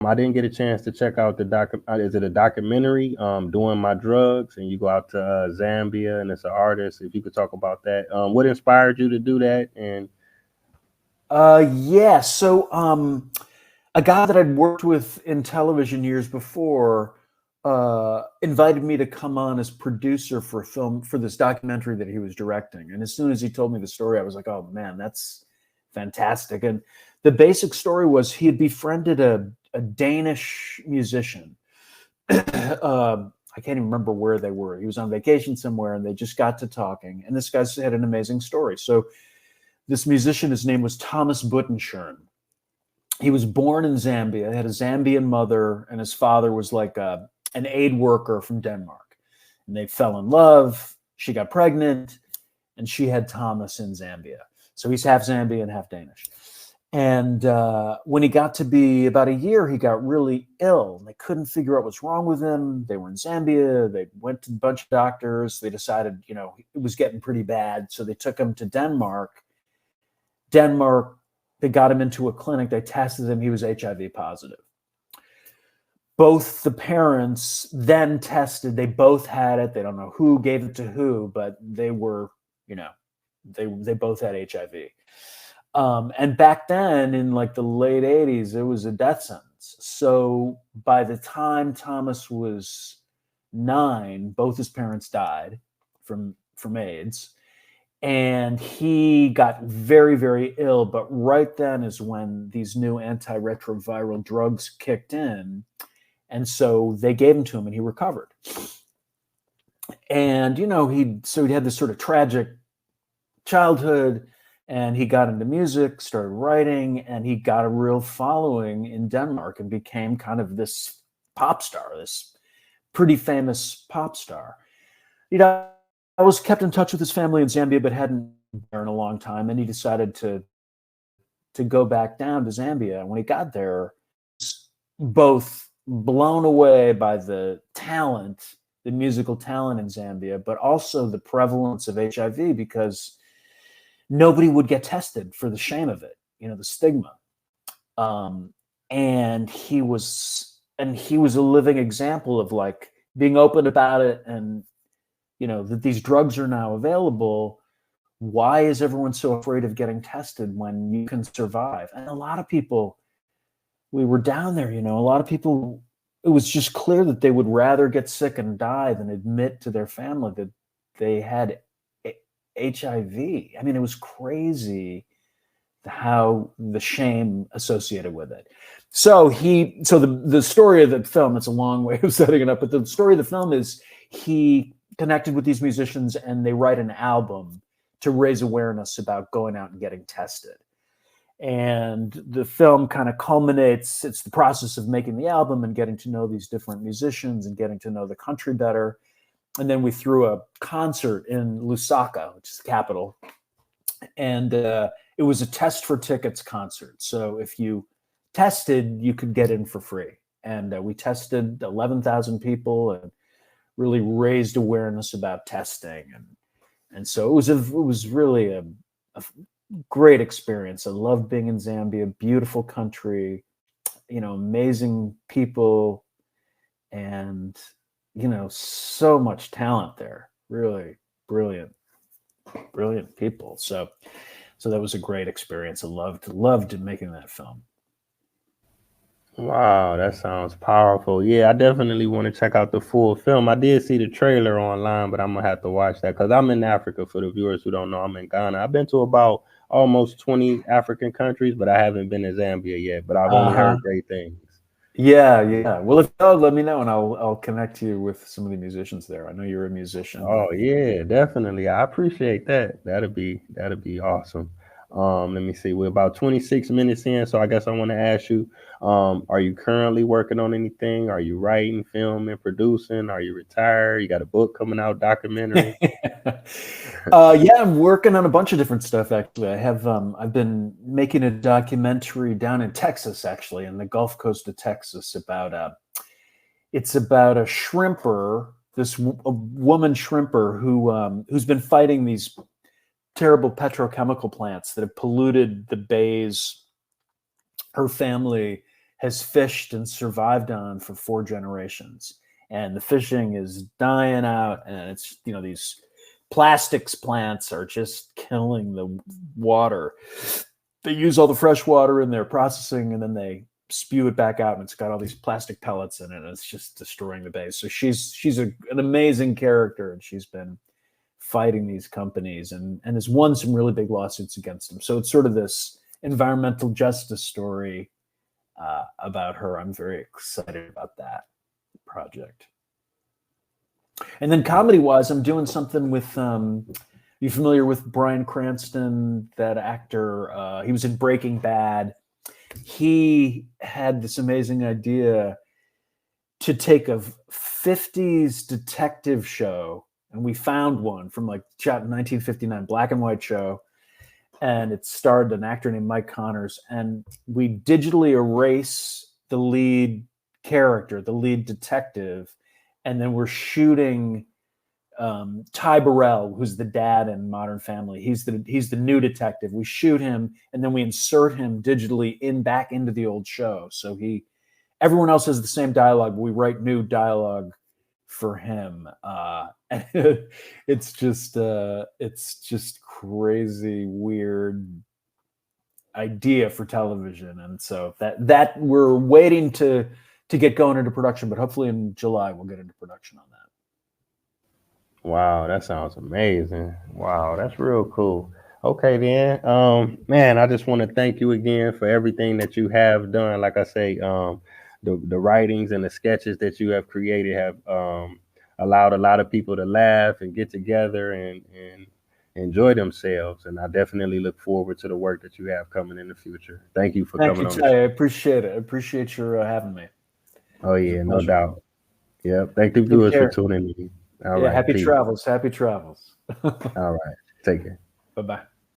I didn't get a chance to check out the is it a documentary? Doing my drugs, and you go out to Zambia, and it's an artist. If you could talk about that, what inspired you to do that? And Yeah. So, a guy that I'd worked with in television years before invited me to come on as producer for a film for this documentary that he was directing. And as soon as he told me the story, I was like, "Oh man, that's fantastic!" And the basic story was he had befriended a Danish musician. I can't even remember where they were. He was on vacation somewhere, and they just got to talking. And this guy had an amazing story. So this musician, his name was Thomas Buttenschern. He was born in Zambia, had a Zambian mother, and his father was like an aid worker from Denmark. And they fell in love. She got pregnant, and she had Thomas in Zambia. So he's half Zambian, half Danish. And when he got to be about a year, he got really ill. They couldn't figure out what's wrong with him. They were in Zambia. They went to a bunch of doctors. They decided, it was getting pretty bad. So they took him to Denmark. They got him into a clinic. They tested him. He was HIV positive. Both the parents then tested. They both had it. They don't know who gave it to who, but they were, they both had HIV. And back then, in like the late 80s, it was a death sentence. So by the time Thomas was 9, both his parents died from AIDS. And he got very, very ill. But right then is when these new antiretroviral drugs kicked in. And so they gave them to him and he recovered. And, he'd had this sort of tragic childhood, and he got into music, started writing, and he got a real following in Denmark and became kind of this pop star, this pretty famous pop star. I was kept in touch with his family in Zambia, but hadn't been there in a long time. And he decided to go back down to Zambia. And when he got there, he was both blown away by the talent, the musical talent in Zambia, but also the prevalence of HIV, because nobody would get tested for the shame of it, the stigma. And he was a living example of like being open about it, and that these drugs are now available. Why is everyone so afraid of getting tested when you can survive? And a lot of people, we were down there, a lot of people, it was just clear that they would rather get sick and die than admit to their family that they had HIV. I mean, it was crazy how the shame associated with it. So the story of the film, it's a long way of setting it up, but the story of the film is he connected with these musicians and they write an album to raise awareness about going out and getting tested. And the film kind of culminates, it's the process of making the album and getting to know these different musicians and getting to know the country better. And then we threw a concert in Lusaka, which is the capital. And it was a test for tickets concert. So if you tested, you could get in for free. And we tested 11,000 people and really raised awareness about testing. And so it was really a great experience. I loved being in Zambia, beautiful country, amazing people, and so much talent there. Really brilliant people. So that was a great experience. I loved making that film. wow, that sounds powerful. Yeah, I definitely want to check out the full film. I did see the trailer online, but I'm gonna have to watch that because I'm in Africa. For the viewers who don't know, I'm in Ghana. I've been to about almost 20 African countries, but I haven't been to Zambia yet. But I've only heard great things. Yeah. Well, if you let me know, and I'll connect you with some of the musicians there. I know you're a musician. Oh yeah, definitely. I appreciate that. That'd be awesome. Let me see. We're about 26 minutes in, so I guess I want to ask you, are you currently working on anything? Are you writing, filming, producing? Are you retired? You got a book coming out, documentary? Yeah, I'm working on a bunch of different stuff. Actually, I've been making a documentary down in Texas, actually, in the Gulf Coast of Texas, about it's about a shrimper, a woman shrimper who's been fighting these terrible petrochemical plants that have polluted the bays. Her family has fished and survived on for 4 generations. And the fishing is dying out, and it's, you know, these plastics plants are just killing the water. They use all the fresh water in their processing, and then they spew it back out, and it's got all these plastic pellets in it, and it's just destroying the bay. So she's an amazing character, and she's been fighting these companies and has won some really big lawsuits against them. So it's sort of this environmental justice story about her. I'm very excited about that project. And then comedy-wise, I'm doing something with. You familiar with Bryan Cranston, that actor? He was in Breaking Bad. He had this amazing idea to take a 50s detective show, and we found one from like shot in 1959, black and white show, and it starred an actor named Mike Connors, and we digitally erase the lead character, the lead detective, and then we're shooting Ty Burrell, who's the dad in Modern Family. He's the new detective. We shoot him, and then we insert him digitally back into the old show. So everyone else has the same dialogue, but we write new dialogue for him. And it's just crazy, weird idea for television. And so that we're waiting to get going into production, but hopefully in July we'll get into production on that. Wow, that sounds amazing. Wow, that's real cool. Okay then. Man, I just want to thank you again for everything that you have done. Like I say, the writings and the sketches that you have created have allowed a lot of people to laugh and get together and enjoy themselves. And I definitely look forward to the work that you have coming in the future. Thank you for Thank coming you, on the Taye. I show. appreciate it. I appreciate your having me. Oh It was a yeah, no pleasure. doubt. Yep. Thank you Take viewers for care. tuning in. All Yeah, right, happy peace. travels. Happy travels. All right, take care. Bye-bye.